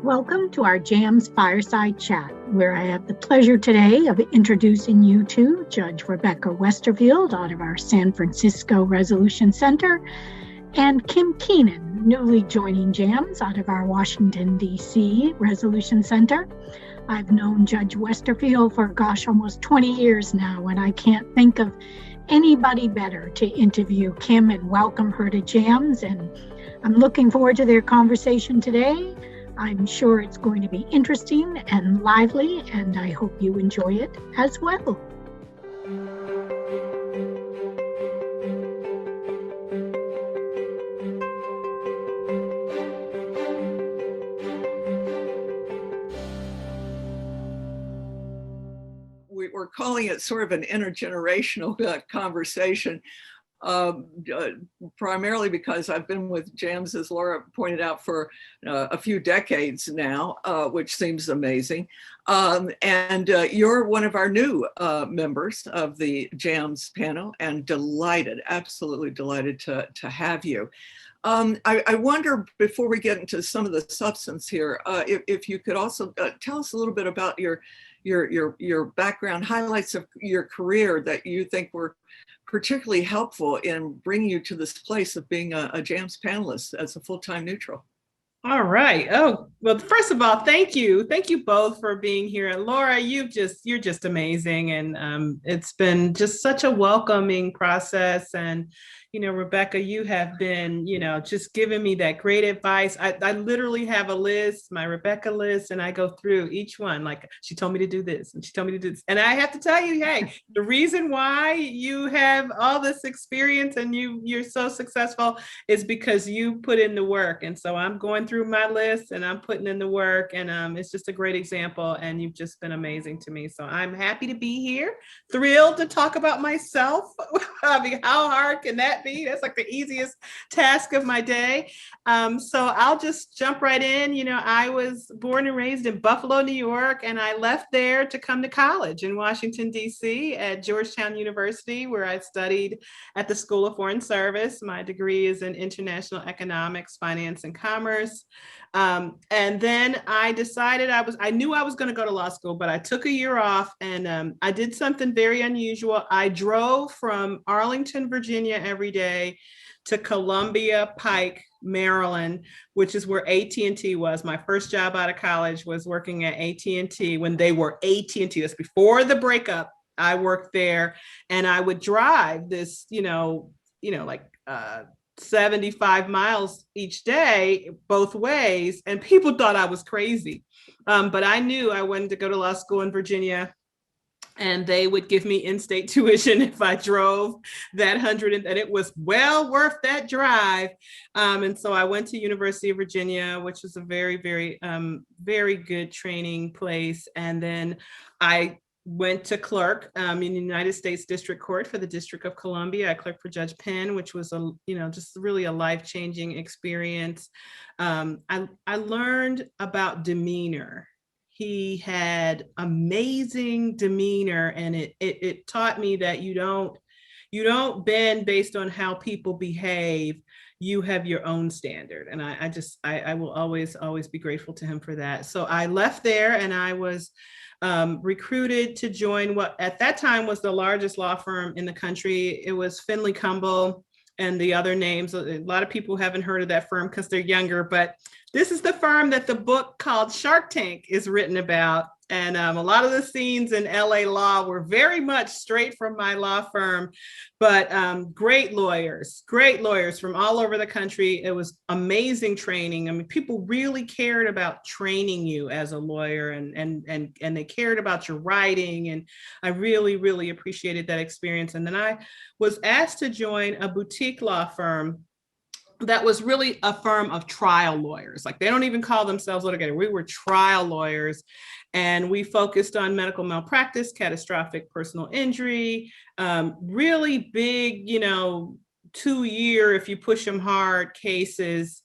Welcome to our JAMS Fireside Chat, where I have the pleasure today of introducing you to Judge Rebecca Westerfield out of our San Francisco Resolution Center, and Kim Keenan, newly joining JAMS out of our Washington, D.C. Resolution Center. I've known Judge Westerfield for, almost 20 years now, and I can't think of anybody better to interview Kim and welcome her to JAMS, and I'm looking forward to their conversation today. I'm sure it's going to be interesting and lively, and I hope you enjoy it as well. We're calling it sort of an intergenerational conversation. Primarily because I've been with JAMS, as Laura pointed out, for a few decades now, which seems amazing. And you're one of our new members of the JAMS panel, and absolutely delighted to have you. I wonder, before we get into some of the substance here, if you could also tell us a little bit about your background, highlights of your career that you think were particularly helpful in bringing you to this place of being a JAMS panelist as a full-time neutral. All right. Oh, well, first of all, thank you. Thank you both for being here. And Laura, you're just amazing. And it's been just such a welcoming process. And, Rebecca, you have been, just giving me that great advice. I literally have a list, my Rebecca list, and I go through each one. Like, she told me to do this and she told me to do this. And I have to tell you, hey, the reason why you have all this experience and you're so successful is because you put in the work. And so I'm going through my list and I'm putting in the work, and it's just a great example, and you've just been amazing to me. So I'm happy to be here, thrilled to talk about myself. I mean, how hard can that be? That's like the easiest task of my day. So I'll just jump right in. I was born and raised in Buffalo, New York, and I left there to come to college in Washington, D.C. at Georgetown University, where I studied at the School of Foreign Service. My degree is in international economics, finance, and commerce. And then I decided I knew I was going to go to law school, but I took a year off, and I did something very unusual. I drove from Arlington, Virginia every day to Columbia Pike, Maryland, which is where AT&T was. My first job out of college was working at AT&T when they were AT&T. That's before the breakup. I worked there, and I would drive this, 75 miles each day, both ways. And people thought I was crazy. But I knew I wanted to go to law school in Virginia, and they would give me in-state tuition if I drove that 100, and it was well worth that drive. And so I went to University of Virginia, which is a very, very, very good training place. And then I went to clerk in the United States District Court for the District of Columbia. I clerked for Judge Penn, which was just really a life-changing experience. I learned about demeanor. He had amazing demeanor, and it taught me that you don't bend based on how people behave. You have your own standard. And I will always be grateful to him for that. So I left there, and I was recruited to join what at that time was the largest law firm in the country. It was Finley Cumble and the other names. A lot of people haven't heard of that firm because they're younger, but this is the firm that the book called Shark Tank is written about. And a lot of the scenes in LA law were very much straight from my law firm, but great lawyers from all over the country. It was amazing training. I mean, people really cared about training you as a lawyer, and they cared about your writing. And I really, really appreciated that experience. And then I was asked to join a boutique law firm that was really a firm of trial lawyers. Like, they don't even call themselves litigator. We were trial lawyers, and we focused on medical malpractice, catastrophic personal injury, really big, 2-year, if you push them hard, cases.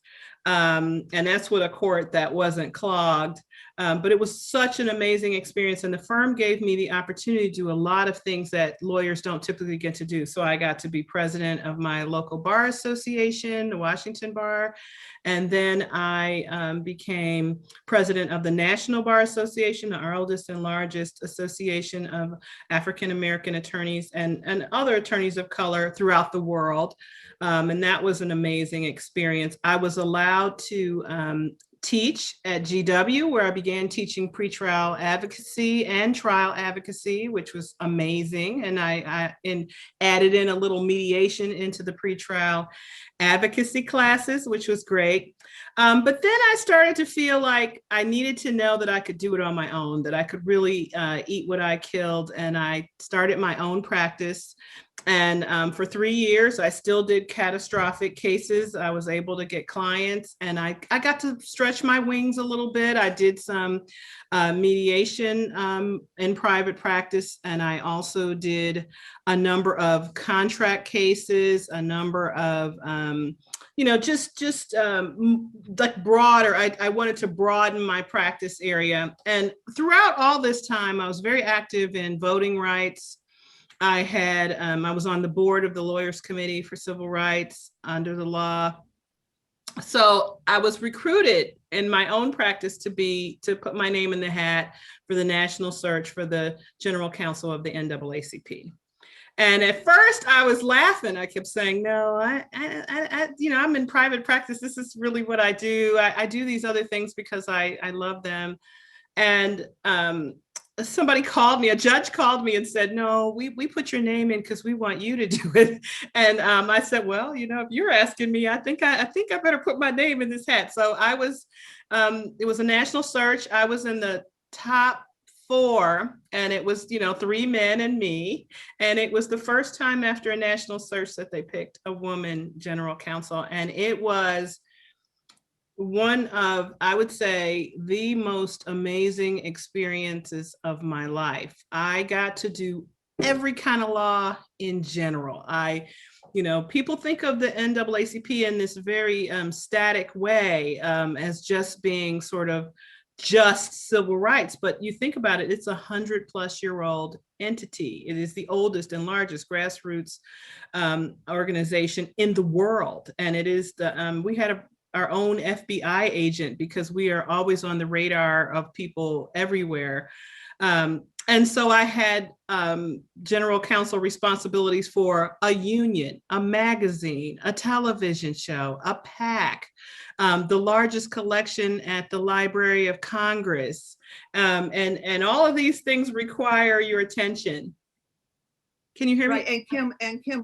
And that's with a court that wasn't clogged. But it was such an amazing experience. And the firm gave me the opportunity to do a lot of things that lawyers don't typically get to do. So I got to be president of my local bar association, the Washington Bar. And then I became president of the National Bar Association, our oldest and largest association of African-American attorneys and other attorneys of color throughout the world. And that was an amazing experience. I was allowed to teach at GW, where I began teaching pretrial advocacy and trial advocacy, which was amazing. And I added in a little mediation into the pretrial advocacy classes, which was great. But then I started to feel like I needed to know that I could do it on my own, that I could really eat what I killed. And I started my own practice. And for 3 years, I still did catastrophic cases. I was able to get clients, and I got to stretch my wings a little bit. I did some mediation in private practice, and I also did a number of contract cases, a number of just like broader. I wanted to broaden my practice area. And throughout all this time, I was very active in voting rights. I was on the board of the Lawyers Committee for Civil Rights under the law. So I was recruited in my own practice to put my name in the hat for the national search for the general counsel of the NAACP. And at first I was laughing. I kept saying, no, I'm in private practice. This is really what I do. I do these other things because I love them. And somebody called me, a judge called me and said, no, we put your name in because we want you to do it. And I said, well, if you're asking me, I think I better put my name in this hat. So I was, it was a national search. I was in the top 4, and it was, 3 men and me. And it was the first time after a national search that they picked a woman general counsel. And it was one of, I would say, the most amazing experiences of my life. I got to do every kind of law in general. People think of the NAACP in this very static way, as just being sort of just civil rights. But you think about it, it's 100-plus-year-old entity. It is the oldest and largest grassroots organization in the world. And it is we had our own FBI agent because we are always on the radar of people everywhere. And so I had general counsel responsibilities for a union, a magazine, a television show, a PAC, the largest collection at the Library of Congress. And all of these things require your attention. Can you hear me? Right, and Kim,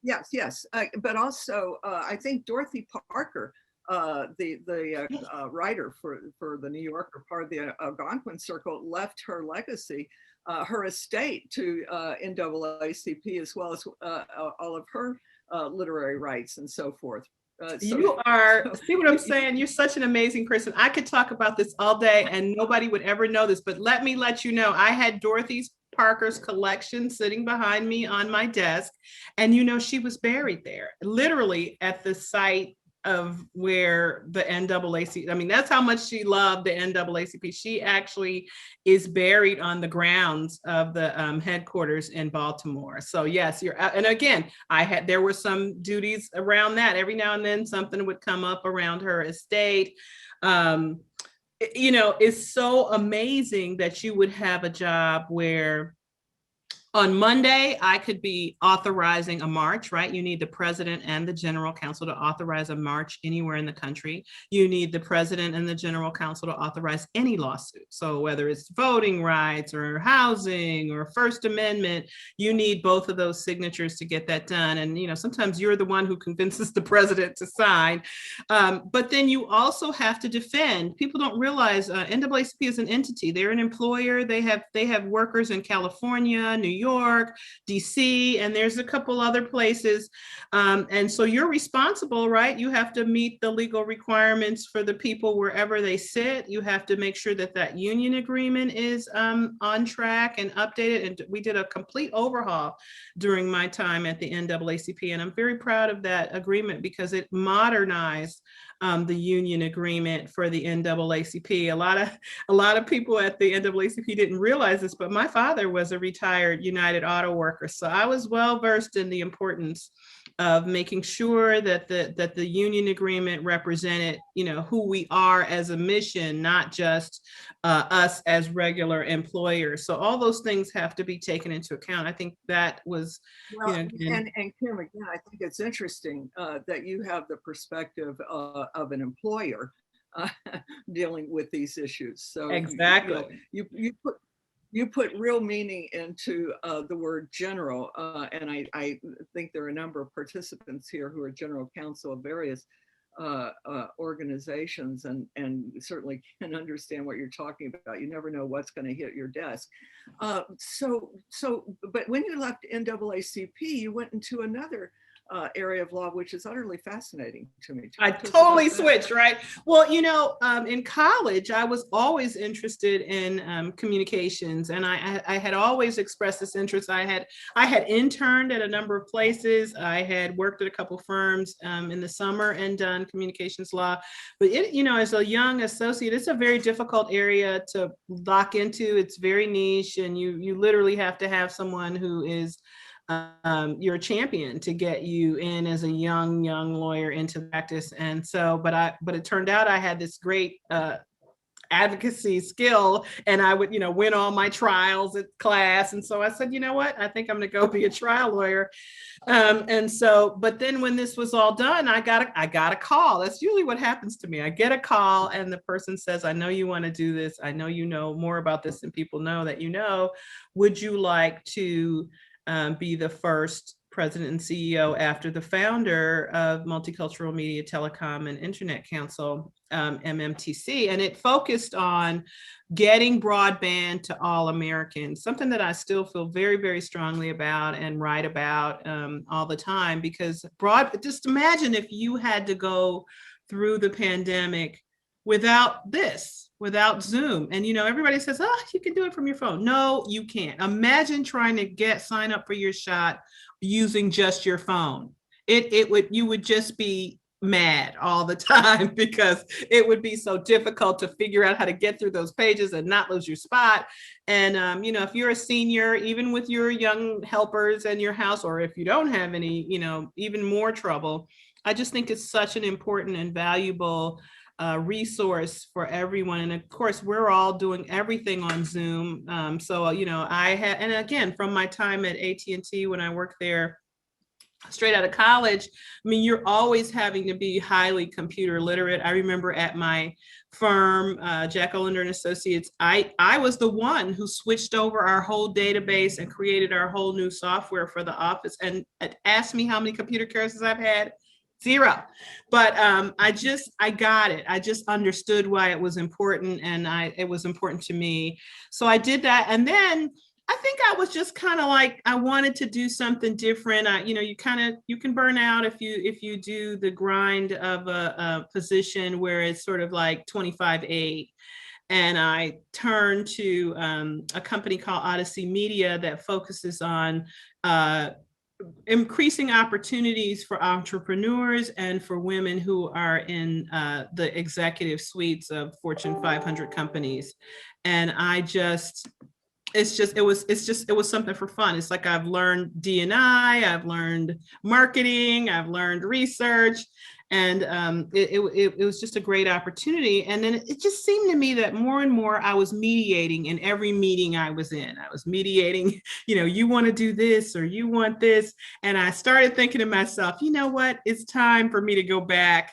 yes. But also, I think Dorothy Parker, the writer for the New Yorker part of the Algonquin Circle, left her legacy, her estate to NAACP, as well as all of her literary rights and so forth. See what I'm saying? You're such an amazing person. I could talk about this all day and nobody would ever know this, but let me let you know, I had Dorothy Parker's collection sitting behind me on my desk, and she was buried there, literally at the site of where the NAACP, that's how much she loved the NAACP. She actually is buried on the grounds of the headquarters in Baltimore. So yes, and again, there were some duties around that. Every now and then something would come up around her estate. It's so amazing that you would have a job where on Monday, I could be authorizing a march, right? You need the president and the general counsel to authorize a march anywhere in the country. You need the president and the general counsel to authorize any lawsuit. So whether it's voting rights or housing or First Amendment, you need both of those signatures to get that done. And, sometimes you're the one who convinces the president to sign. But then you also have to defend. People don't realize NAACP is an entity. They're an employer. They have workers in California, New York, DC, and there's a couple other places. And so you're responsible, right? You have to meet the legal requirements for the people wherever they sit. You have to make sure that union agreement is on track and updated. And we did a complete overhaul during my time at the NAACP. And I'm very proud of that agreement because it modernized the union agreement for the NAACP. A lot of people at the NAACP didn't realize this, but my father was a retired United Auto Worker. So I was well versed in the importance of making sure that the union agreement represented, who we are as a mission, not just us as regular employers. So all those things have to be taken into account. I think that was, and Kim, again, I think it's interesting that you have the perspective of an employer dealing with these issues. So exactly, you put real meaning into the word general, and I think there are a number of participants here who are general counsel of various organizations, and certainly can understand what you're talking about. You never know what's going to hit your desk. But when you left NAACP, you went into another area of law, which is utterly fascinating to me. I totally switched, right? Well, in college, I was always interested in communications, and I had always expressed this interest. I had interned at a number of places. I had worked at a couple firms in the summer and done communications law. But as a young associate, it's a very difficult area to lock into. It's very niche, and you literally have to have someone who is your champion to get you in as a young lawyer into practice. And so, but it turned out I had this great advocacy skill, and I would, win all my trials at class. And so I said, you know what, I think I'm going to go be a trial lawyer. And so, but then when this was all done, I got a call. That's usually what happens to me. I get a call, and the person says, I know you want to do this. I know you know more about this than people know that you know. Would you like to be the first president and CEO after the founder of Multicultural Media, Telecom, and Internet Council, MMTC? And it focused on getting broadband to all Americans, something that I still feel very, very strongly about and write about all the time, because just imagine if you had to go through the pandemic without Zoom. And, you says, you can do it from your phone. No, you can't. Imagine trying to sign up for your shot using just your phone. You would just be mad all the time, because it would be so difficult to figure out how to get through those pages and not lose your spot. And, if you're a senior, even with your young helpers in your house, or if you don't have any, even more trouble, I just think it's such an important and valuable resource for everyone. And of course, we're all doing everything on Zoom. So, I had, and again, from my time at AT&T when I worked there straight out of college, you're always having to be highly computer literate. I remember at my firm, Jack Olander and Associates, I was the one who switched over our whole database and created our whole new software for the office. And asked me how many computer courses I've had. 0. But I got it. I just understood why it was important, and it was important to me. So I did that. And then I think I was just kind of like, I wanted to do something different. You can burn out if you do the grind of a position where it's sort of like 25/8. And I turned to a company called Odyssey Media that focuses on increasing opportunities for entrepreneurs and for women who are in the executive suites of Fortune 500 companies. And it was something for fun. It's like I've learned D&I, I've learned marketing, I've learned research, and it was just a great opportunity. And then it just seemed to me that more and more I was mediating in every meeting I was in. I was mediating, you want to do this or you want this. And I started thinking to myself, you know what, it's time for me to go back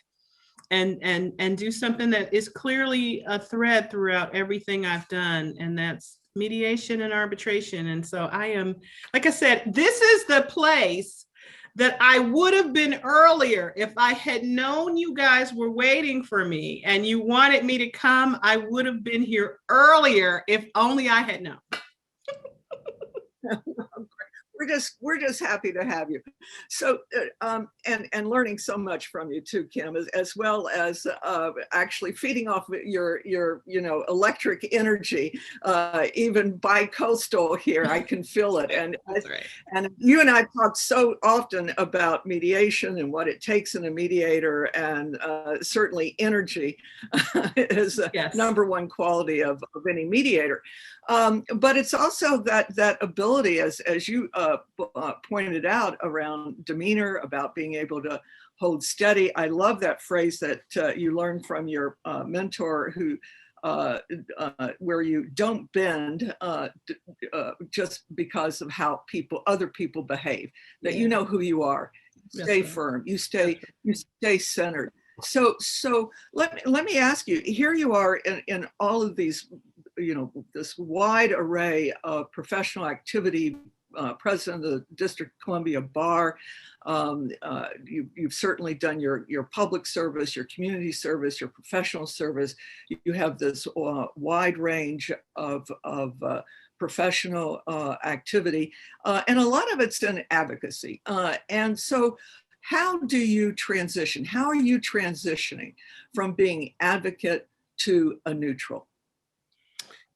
and do something that is clearly a thread throughout everything I've done. And that's mediation and arbitration. And so I am, like I said, this is the place that I would have been earlier. If I had known you guys were waiting for me and you wanted me to come, I would have been here earlier if only I had known. we're just happy to have you. So and learning so much from you too, Kim, as well as actually feeding off your electric energy, even bi-coastal here. I can feel it. And right. And you and I talk so often about mediation and what it takes in a mediator, and certainly energy is the number one quality of any mediator. But it's also that ability, as you pointed out, around demeanor, about being able to hold steady. I love that phrase that you learned from your mentor, who where you don't bend just because of how other people behave. That you know who you are. Stay firm. You stay centered. So let me ask you. Here you are in all of these, this wide array of professional activity. President of the District of Columbia Bar. You've certainly done your public service, your community service, your professional service. You have this wide range of professional activity, and a lot of it's in advocacy. And so how do you transition? How are you transitioning from being advocate to a neutral?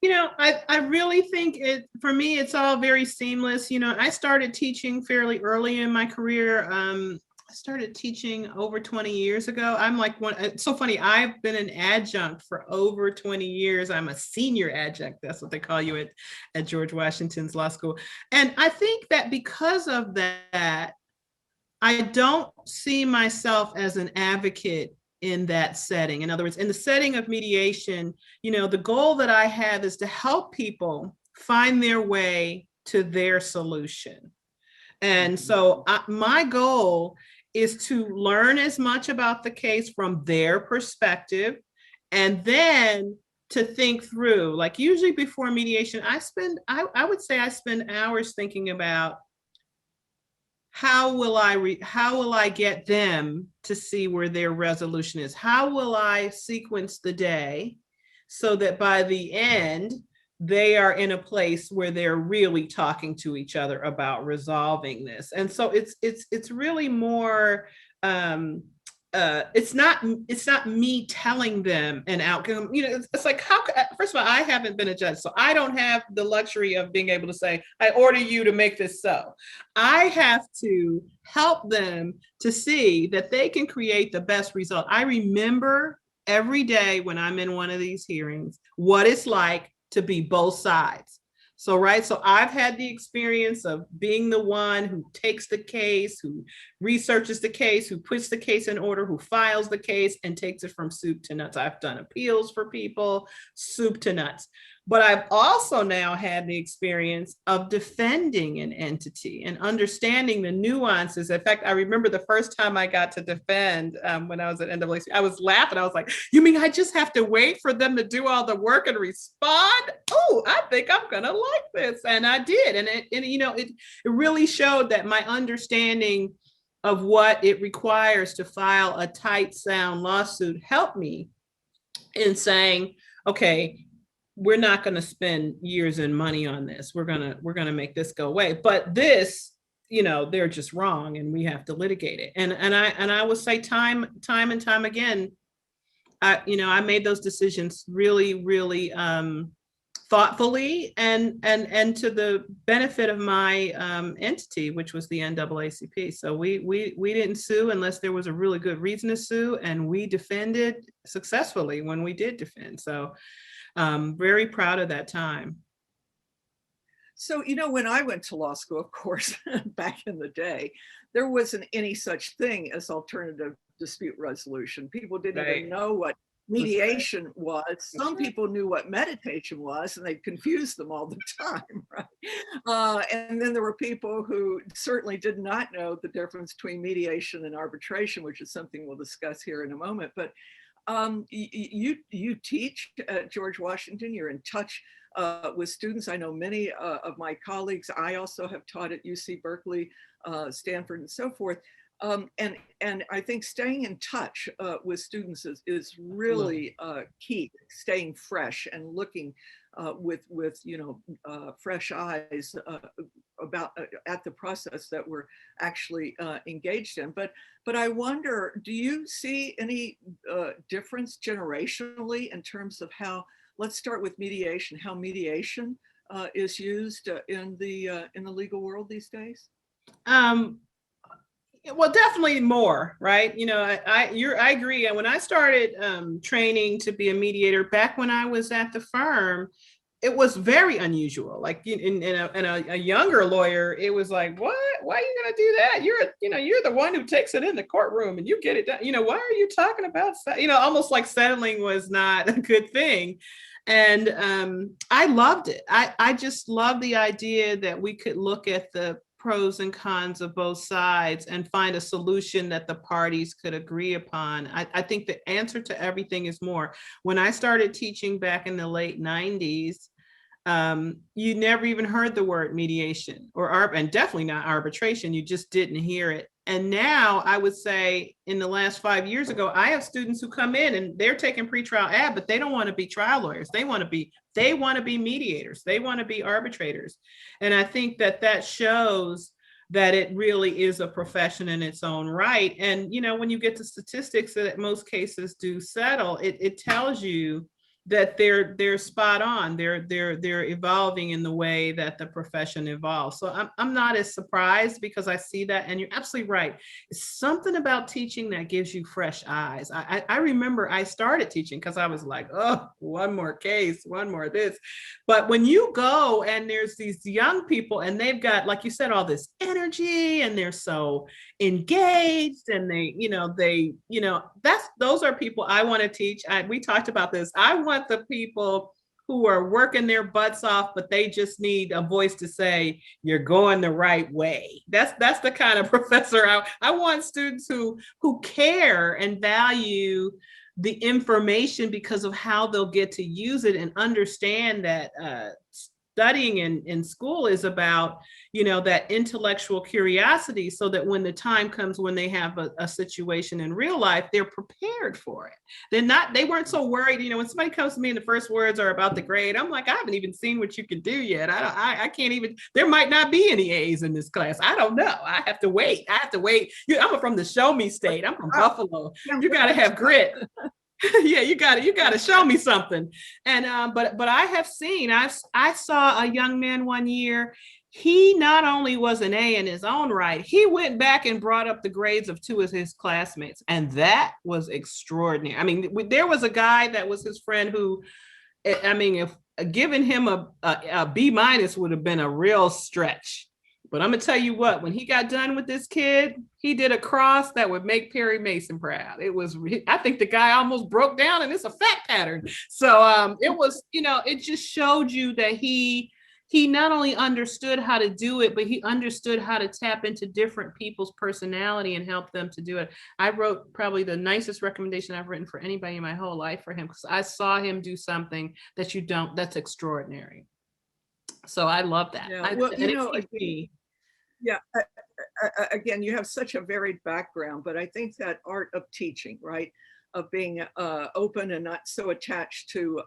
I really think for me, it's all very seamless. I started teaching fairly early in my career. I started teaching over 20 years ago. I'm like it's so funny. I've been an adjunct for over 20 years. I'm a senior adjunct. That's what they call you at George Washington's Law School. And I think that because of that, I don't see myself as an advocate in that setting. In other words, in the setting of mediation, the goal that I have is to help people find their way to their solution. And so my goal is to learn as much about the case from their perspective, and then to think through, like usually before mediation, I would say I spend hours thinking about how will I get them to see where their resolution is? How will I sequence the day so that by the end, they are in a place where they're really talking to each other about resolving this? And so it's really more, it's not me telling them an outcome. It's like, first of all, I haven't been a judge, so I don't have the luxury of being able to say, I order you to make this so. I have to help them to see that they can create the best result. I remember every day when I'm in one of these hearings, what it's like to be both sides. So I've had the experience of being the one who takes the case, who researches the case, who puts the case in order, who files the case and takes it from soup to nuts. I've done appeals for people, soup to nuts. But I've also now had the experience of defending an entity and understanding the nuances. In fact, I remember the first time I got to defend when I was at NAACP, I was laughing. I was like, you mean I just have to wait for them to do all the work and respond? Oh, I think I'm going to like this. And I did. And it really showed that my understanding of what it requires to file a tight, sound lawsuit helped me in saying, okay, we're not going to spend years and money on this. We're going to make this go away. But this, they're just wrong, and we have to litigate it. And I would say time and time again, I made those decisions really, really thoughtfully and to the benefit of my entity, which was the NAACP. So we didn't sue unless there was a really good reason to sue, and we defended successfully when we did defend. So very proud of that time. So, when I went to law school, of course, back in the day, there wasn't any such thing as alternative dispute resolution. People didn't even know what mediation was. Some people knew what mediation was, and they confused them all the time, right? And then there were people who certainly did not know the difference between mediation and arbitration, which is something we'll discuss here in a moment. But you teach at George Washington. You're in touch with students. I know many of my colleagues. I also have taught at UC Berkeley, Stanford, and so forth. And I think staying in touch with students is really key. Staying fresh and looking with fresh eyes about at the process that we're actually engaged in. But I wonder, do you see any difference generationally in terms of how? Let's start with mediation. How mediation is used in the legal world these days? Well, definitely more, right? You know, I agree. And when I started training to be a mediator back when I was at the firm, it was very unusual. Like in a younger lawyer, it was like, what? Why are you going to do that? You're the one who takes it in the courtroom and you get it done. You know, why are you talking about? Almost like settling was not a good thing. And I loved it. I just love the idea that we could look at the pros and cons of both sides and find a solution that the parties could agree upon. I think the answer to everything is more. When I started teaching back in the late 90s, you never even heard the word mediation and definitely not arbitration. You just didn't hear it. And now I would say in the last 5 years ago, I have students who come in and they're taking pretrial ad, but they don't want to be trial lawyers. They want to be mediators. They want to be arbitrators. And I think that shows that it really is a profession in its own right. And, when you get to statistics that most cases do settle, it tells you that they're spot on. They're evolving in the way that the profession evolves. So I'm not as surprised because I see that. And you're absolutely right. It's something about teaching that gives you fresh eyes. I remember I started teaching because I was like, oh, one more case, one more this. But when you go and there's these young people and they've got, like you said, all this energy and they're so engaged and those are people I want to teach. We talked about this. I want the people who are working their butts off, but they just need a voice to say, you're going the right way. That's the kind of professor I want. Students who care and value the information because of how they'll get to use it and understand that studying in school is about, that intellectual curiosity so that when the time comes when they have a situation in real life, they're prepared for it. They weren't so worried. When somebody comes to me and the first words are about the grade, I'm like, I haven't even seen what you can do yet. I can't even, there might not be any A's in this class. I don't know. I have to wait. I'm from the show me state. I'm from Buffalo. You got to have grit. Yeah, you got to show me something. And but I have seen, I saw a young man one year. He not only was an A in his own right, he went back and brought up the grades of 2 of his classmates, and that was extraordinary. I mean, there was a guy that was his friend who, I mean, if giving him a B- would have been a real stretch. But I'm gonna tell you what, when he got done with this kid, he did a cross that would make Perry Mason proud. I think the guy almost broke down, and it's a fact pattern. So it was, it just showed you that he not only understood how to do it, but he understood how to tap into different people's personality and help them to do it. I wrote probably the nicest recommendation I've written for anybody in my whole life for him, because I saw him do something that's extraordinary. So I love that. Yeah, again, you have such a varied background, but I think that art of teaching, right, of being open and not so attached to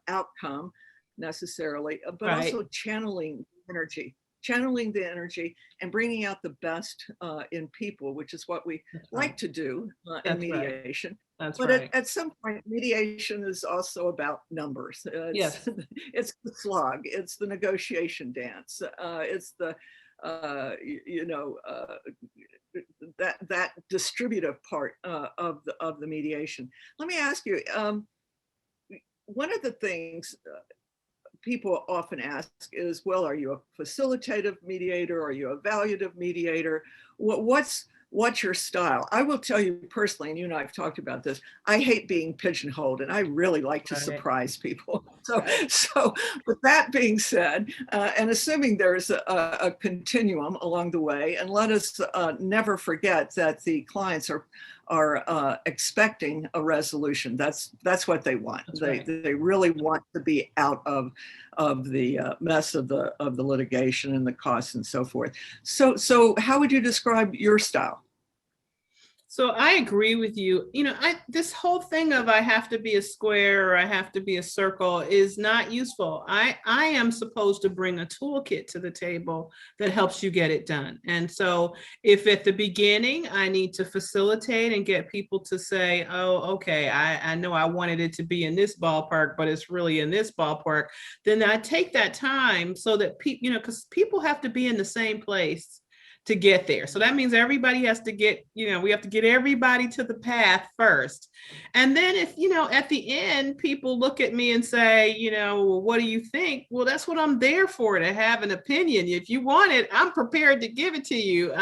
outcome necessarily, but right. Also channeling the energy and bringing out the best in people, which is what we like to do in mediation. Right. But at some point, mediation is also about numbers. Yes. It's the slog. It's the negotiation dance. It's the, that distributive part of the mediation. Let me ask you, one of the things people often ask is, well, are you a facilitative mediator? Are you a evaluative mediator? What's your style? I will tell you personally, and you and I have talked about this, I hate being pigeonholed, and I really like to surprise people. So with that being said, and assuming there's a continuum along the way, and let us never forget that the clients are expecting a resolution. That's what they want. They really want to be out of the mess of the litigation and the costs and so forth. So how would you describe your style? So I agree with you. This whole thing of I have to be a square or I have to be a circle is not useful. I am supposed to bring a toolkit to the table that helps you get it done. And so if at the beginning I need to facilitate and get people to say, oh, okay, I know I wanted it to be in this ballpark, but it's really in this ballpark, then I take that time so that people, because people have to be in the same place to get there. So that means everybody has to get, we have to get everybody to the path first. And then if, at the end, people look at me and say, well, what do you think? Well, that's what I'm there for, to have an opinion. If you want it, I'm prepared to give it to you.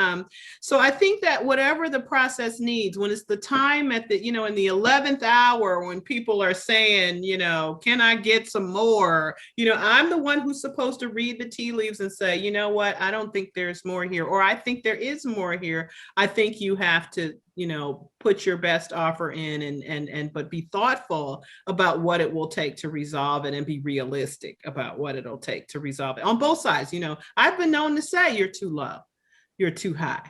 So I think that whatever the process needs, when it's the time at the, in the 11th hour, when people are saying, can I get some more? I'm the one who's supposed to read the tea leaves and say, you know what, I don't think there's more here, or I think there is more here. I think you have to, put your best offer in but be thoughtful about what it will take to resolve it, and be realistic about what it'll take to resolve it on both sides. I've been known to say, you're too low, you're too high,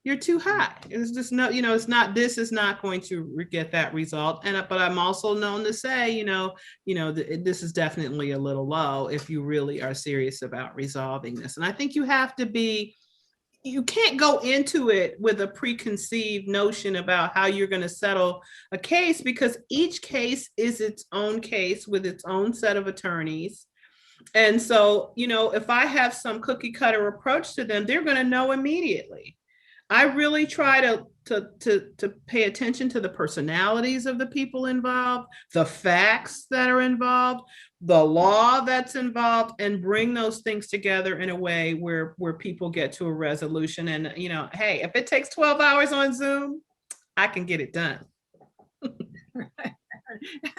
you're too high. It's just no, it's not, this is not going to get that result. But I'm also known to say, this is definitely a little low if you really are serious about resolving this. And I think you can't go into it with a preconceived notion about how you're going to settle a case, because each case is its own case with its own set of attorneys. And so, if I have some cookie cutter approach to them, they're going to know immediately. I really try to pay attention to the personalities of the people involved, the facts that are involved, the law that's involved, and bring those things together in a way where people get to a resolution. And, hey, if it takes 12 hours on Zoom, I can get it done.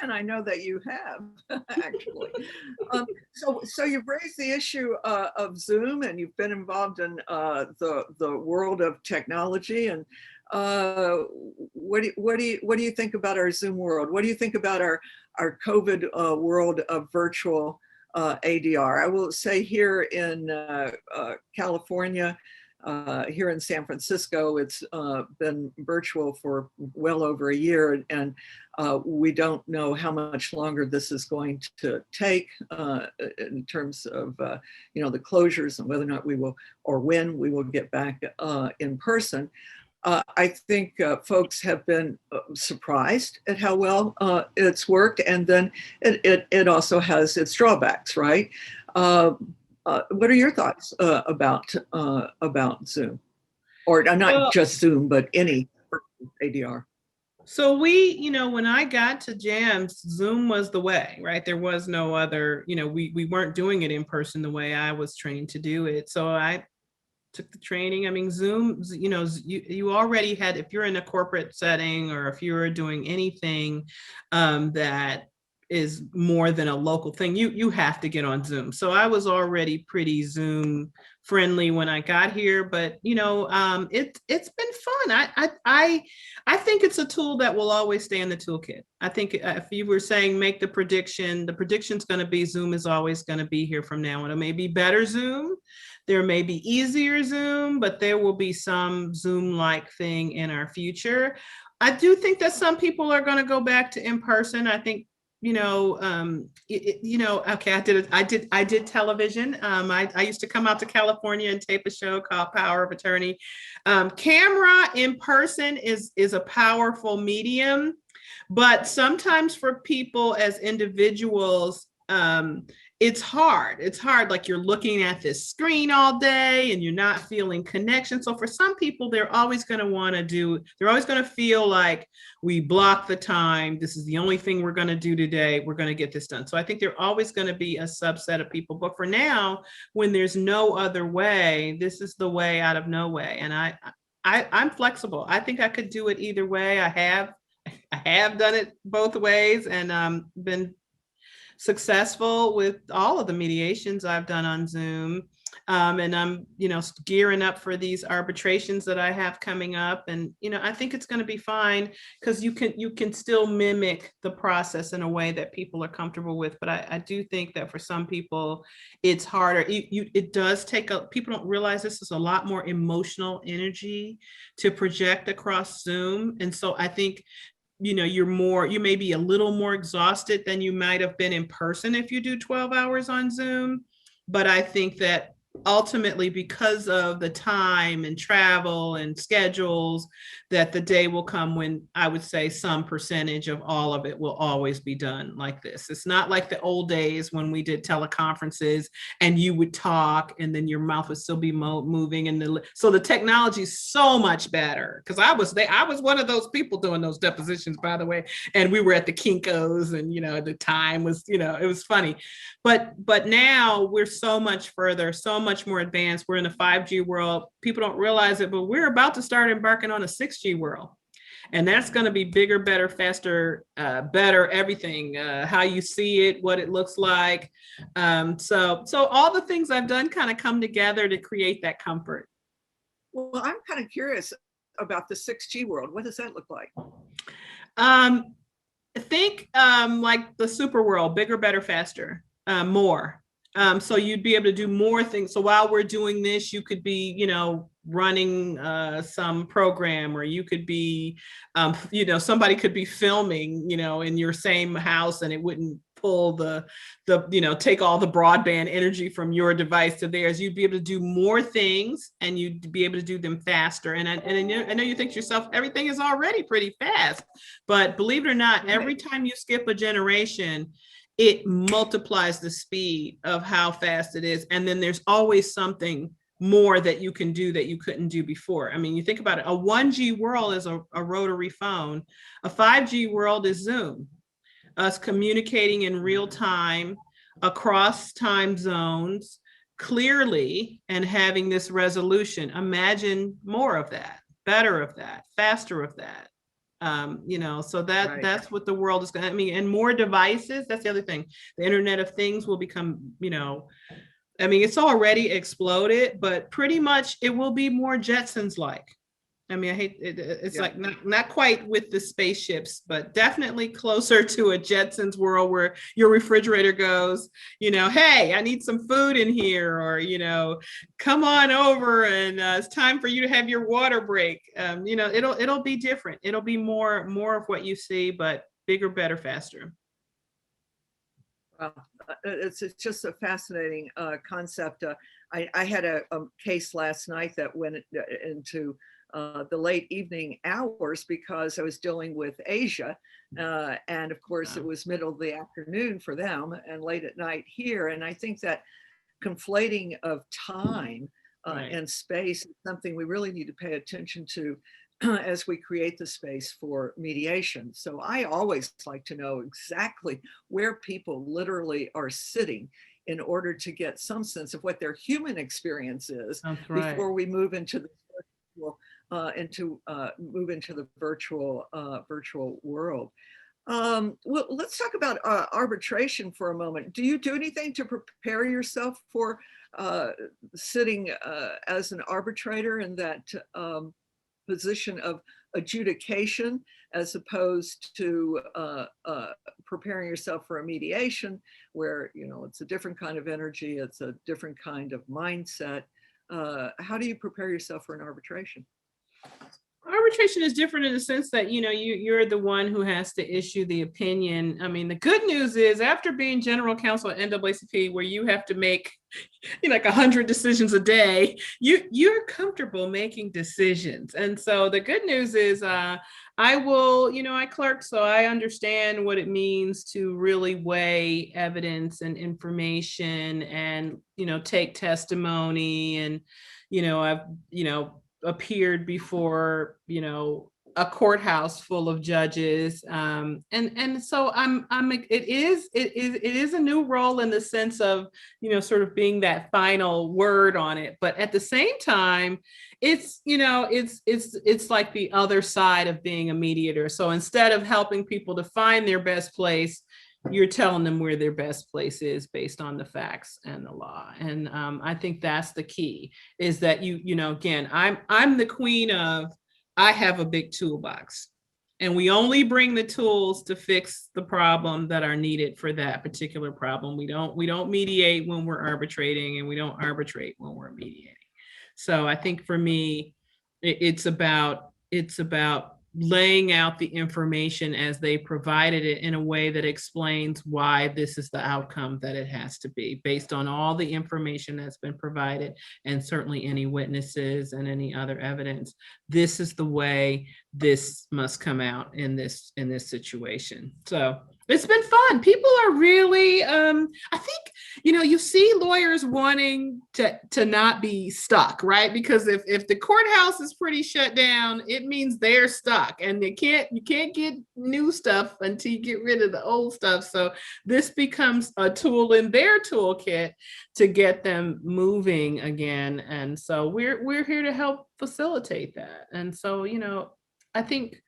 And I know that you have, actually. So you've raised the issue of Zoom, and you've been involved in the world of technology. And what do you think about our Zoom world? What do you think about our COVID world of virtual ADR? I will say here in California, here in San Francisco, it's been virtual for well over a year, and we don't know how much longer this is going to take in terms of the closures, and whether or not we will, or when we will get back in person. I think folks have been surprised at how well it's worked, and then it also has its drawbacks, right? What are your thoughts about Zoom, or not just Zoom, but any ADR? So when I got to JAMS, Zoom was the way, right? There was no other, we weren't doing it in person the way I was trained to do it. So I took the training. I mean, Zoom, you already had, if you're in a corporate setting, or if you're doing anything that is more than a local thing, you have to get on Zoom. So I was already pretty Zoom friendly when I got here, but it's been fun. I think it's a tool that will always stay in the toolkit. I think if you were saying make the prediction's going to be Zoom is always going to be here from now on. It may be better Zoom, there may be easier Zoom, but there will be some Zoom-like thing in our future. I do think that some people are going to go back to in person. I think okay, I did television. I used to come out to California and tape a show called Power of Attorney. Camera in person is a powerful medium, but sometimes for people as individuals, it's hard. It's hard. Like you're looking at this screen all day and you're not feeling connection. So for some people, they're always going to feel like we block the time. This is the only thing we're going to do today. We're going to get this done. So I think there are always going to be a subset of people. But for now, when there's no other way, this is the way out of no way. And I'm flexible. I think I could do it either way. I have done it both ways, and been successful with all of the mediations I've done on Zoom. And I'm, gearing up for these arbitrations that I have coming up. And, I think it's going to be fine because you can still mimic the process in a way that people are comfortable with. But I do think that for some people, it's harder. It does take people don't realize this is a lot more emotional energy to project across Zoom. And so I think, you may be a little more exhausted than you might have been in person if you do 12 hours on Zoom. But I think that ultimately, because of the time and travel and schedules, that the day will come when I would say some percentage of all of it will always be done like this. It's not like the old days when we did teleconferences and you would talk and then your mouth would still be moving. And so the technology is so much better, because I was one of those people doing those depositions, by the way, and we were at the Kinko's, and the time was, it was funny. But now we're so much further, so much more advanced. We're in the 5G world. People don't realize it, but we're about to start embarking on a 6G world. And that's going to be bigger, better, faster, better, everything, how you see it, what it looks like. So all the things I've done kind of come together to create that comfort. Well, I'm kind of curious about the 6G world. What does that look like? I think like the super world, bigger, better, faster, more. So you'd be able to do more things. So while we're doing this, you could be, running some program, or you could be, somebody could be filming, in your same house, and it wouldn't pull the take all the broadband energy from your device to theirs. You'd be able to do more things, and you'd be able to do them faster. And I know you think to yourself, everything is already pretty fast, but believe it or not, every time you skip a generation, it multiplies the speed of how fast it is. And then there's always something more that you can do that you couldn't do before. I mean, you think about it, a 1G world is a rotary phone. A 5G world is Zoom, us communicating in real time across time zones clearly and having this resolution. Imagine more of that, better of that, faster of that. So that's what the world is going to, and more devices. That's the other thing. The Internet of Things will become, it's already exploded, but pretty much it will be more Jetsons-like. I hate it. It's like not quite with the spaceships, but definitely closer to a Jetsons world where your refrigerator goes, hey, I need some food in here, or, come on over and it's time for you to have your water break. It'll be different. It'll be more of what you see, but bigger, better, faster. Well, it's just a fascinating concept. I had a case last night that went into the late evening hours because I was dealing with Asia. And of course, it was middle of the afternoon for them and late at night here. And I think that conflating of time and space is something we really need to pay attention to as we create the space for mediation. So I always like to know exactly where people literally are sitting in order to get some sense of what their human experience is before we move into the move into the virtual world. Well, let's talk about arbitration for a moment. Do you do anything to prepare yourself for sitting as an arbitrator in that position of adjudication, as opposed to preparing yourself for a mediation where, it's a different kind of energy, it's a different kind of mindset? How do you prepare yourself for an arbitration? Arbitration is different in the sense that, you're the one who has to issue the opinion. The good news is, after being general counsel at NAACP, where you have to make like 100 decisions a day, you're comfortable making decisions. And so the good news is I clerk, so I understand what it means to really weigh evidence and information and, take testimony. And, I've, appeared before, a courthouse full of judges. And so it is a new role in the sense of, sort of being that final word on it. But at the same time, it's like the other side of being a mediator. So instead of helping people to find their best place, you're telling them where their best place is based on the facts and the law. And I think that's the key, is that again, I'm the queen of, I have a big toolbox, and we only bring the tools to fix the problem that are needed for that particular problem. We don't mediate when we're arbitrating, and we don't arbitrate when we're mediating. So I think for me, it's about laying out the information as they provided it in a way that explains why this is the outcome that it has to be, based on all the information that's been provided, and certainly any witnesses and any other evidence. This is the way this must come out in this situation. So it's been fun. People are really, I think, you see lawyers wanting to not be stuck, right? Because if the courthouse is pretty shut down, it means they're stuck, and you can't get new stuff until you get rid of the old stuff. So this becomes a tool in their toolkit to get them moving again. And so we're here to help facilitate that. And so, I think,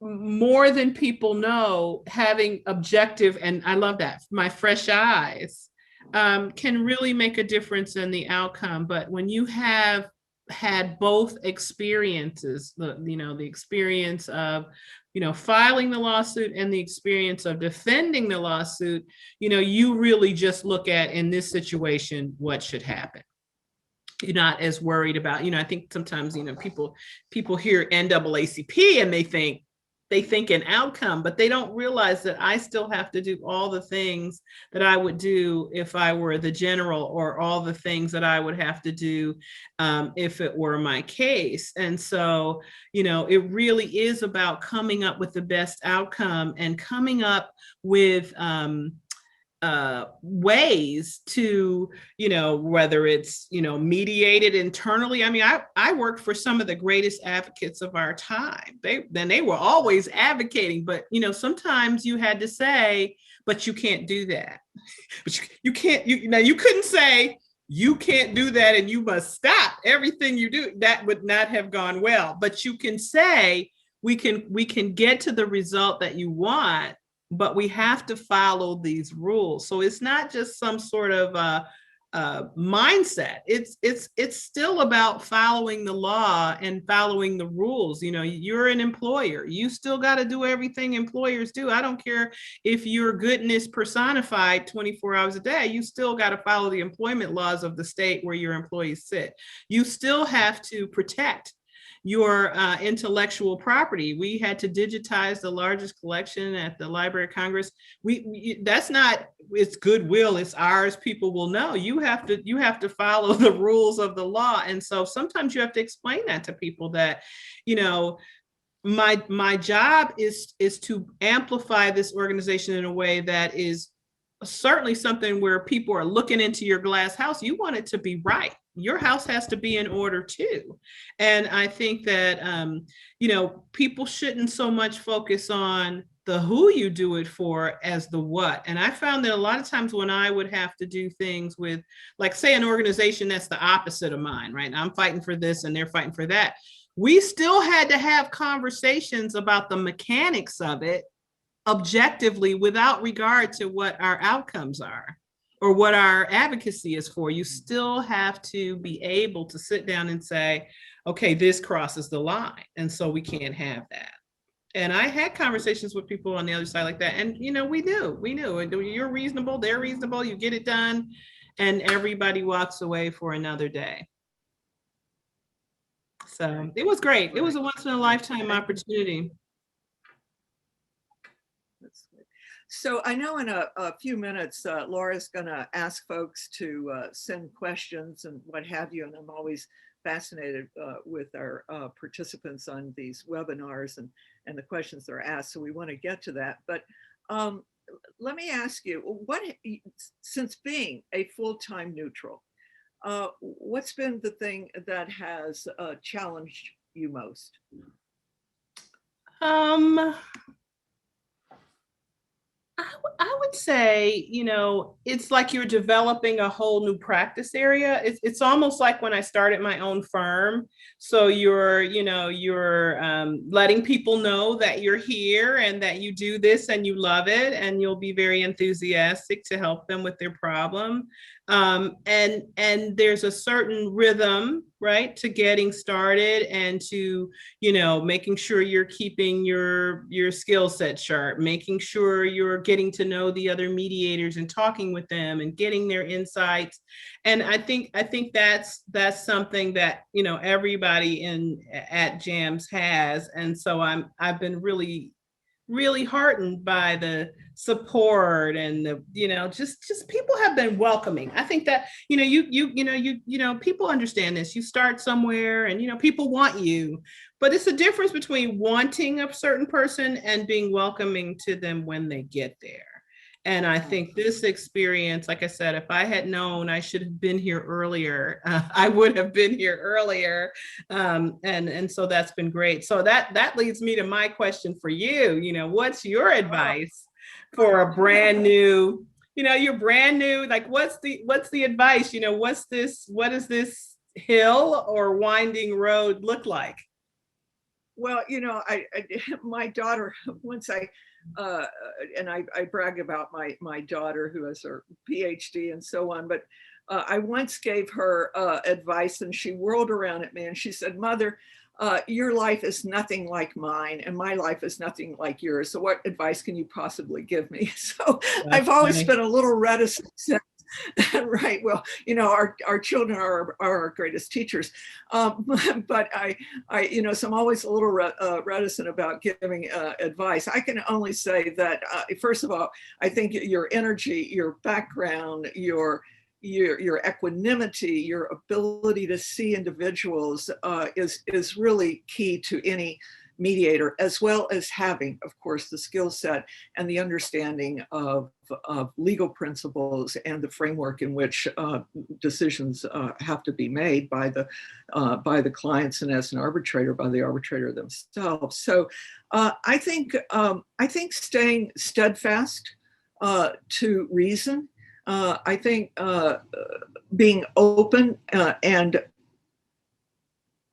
more than people know, having objective, and I love that, my fresh eyes, can really make a difference in the outcome. But when you have had both experiences, the experience of, filing the lawsuit and the experience of defending the lawsuit, you really just look at, in this situation, what should happen. You're not as worried about, I think sometimes, people hear NAACP and they think an outcome, but they don't realize that I still have to do all the things that I would do if I were the general, or all the things that I would have to do if it were my case. And so, it really is about coming up with the best outcome, and coming up with ways to, whether it's, mediated internally. I mean, I worked for some of the greatest advocates of our time. They were always advocating, but, sometimes you had to say, but you can't do that. But you can't, you couldn't say, you can't do that and you must stop everything you do. That would not have gone well. But you can say, we can get to the result that you want, but we have to follow these rules. So it's not just some sort of mindset. It's still about following the law and following the rules. You're an employer. You still got to do everything employers do. I don't care if you're goodness personified 24 hours a day. You still got to follow the employment laws of the state where your employees sit. You still have to protect your intellectual property. We had to digitize the largest collection at the Library of Congress. That's not, it's goodwill, it's ours. People will know. You have to follow the rules of the law. And so sometimes you have to explain that to people, that, my job is to amplify this organization in a way that is certainly something where people are looking into your glass house. You want it to be right. Your house has to be in order too. And I think that, people shouldn't so much focus on the who you do it for as the what. And I found that a lot of times when I would have to do things with, like, say, an organization that's the opposite of mine, right? I'm fighting for this and they're fighting for that. We still had to have conversations about the mechanics of it objectively, without regard to what our outcomes are or what our advocacy is for. You still have to be able to sit down and say, okay, this crosses the line, and so we can't have that. And I had conversations with people on the other side like that, and we knew you're reasonable, they're reasonable, you get it done, and everybody walks away for another day. So it was great. It was a once in a lifetime opportunity. So I know in a few minutes, Laura's going to ask folks to send questions and what have you. And I'm always fascinated with our participants on these webinars and the questions that are asked. So we want to get to that. But let me ask you, since being a full-time neutral, what's been the thing that has challenged you most? I would say, it's like you're developing a whole new practice area. It's almost like when I started my own firm. So you're letting people know that you're here and that you do this and you love it, and you'll be very enthusiastic to help them with their problem. And there's a certain rhythm, right, to getting started and to, making sure you're keeping your skill set sharp, making sure you're getting to know the other mediators and talking with them and getting their insights. And I think that's something that, everybody at JAMS has. And so I've been really heartened by the support and the, just people have been welcoming. I think that, people understand this. You start somewhere and, people want you, but it's a difference between wanting a certain person and being welcoming to them when they get there. And I think this experience, like I said, if I had known I should have been here earlier, I would have been here earlier. And so that's been great. So that leads me to my question for you. What's your advice for a brand new, you're brand new, like what's the advice? What does this hill or winding road look like? Well, my daughter, once I brag about my daughter who has her PhD and so on, but I once gave her advice and she whirled around at me and she said, "Mother, your life is nothing like mine and my life is nothing like yours. So what advice can you possibly give me?" So I've always been a little reticent. Right. Well, our children are our greatest teachers. But so I'm always a little reticent about giving advice. I can only say that, first of all, I think your energy, your background, your equanimity, your ability to see individuals is really key to any mediator, as well as having, of course, the skill set and the understanding of legal principles and the framework in which decisions have to be made by the clients, and as an arbitrator, by the arbitrator themselves. So I think staying steadfast to reason. I think being open and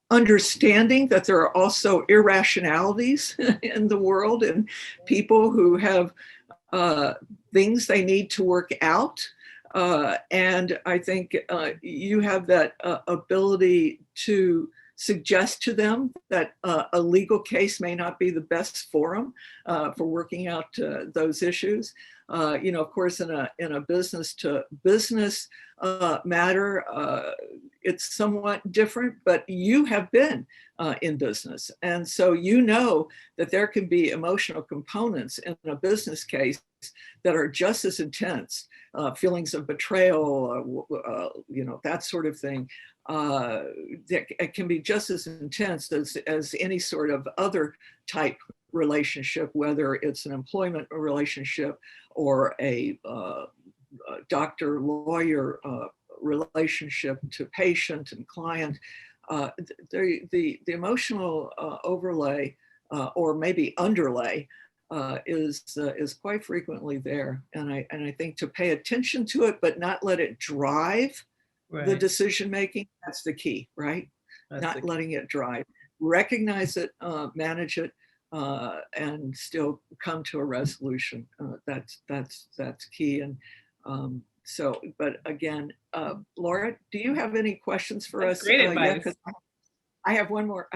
understanding that there are also irrationalities in the world and people who have things they need to work out. And I think you have that ability to suggest to them that a legal case may not be the best forum for working out those issues. Of course, in a business to business matter, it's somewhat different, but you have been in business. And so that there can be emotional components in a business case that are just as intense, feelings of betrayal, that sort of thing. It can be just as intense as any sort of other type relationship, whether it's an employment relationship or a doctor-lawyer relationship to patient and client. The emotional overlay or maybe underlay is quite frequently there, and I think to pay attention to it but not let it drive the decision making. That's the key, right? Not letting it drive. Recognize it, manage it, and still come to a resolution. That's key. And but again, Laura, do you have any questions for us? Great advice. I have one more.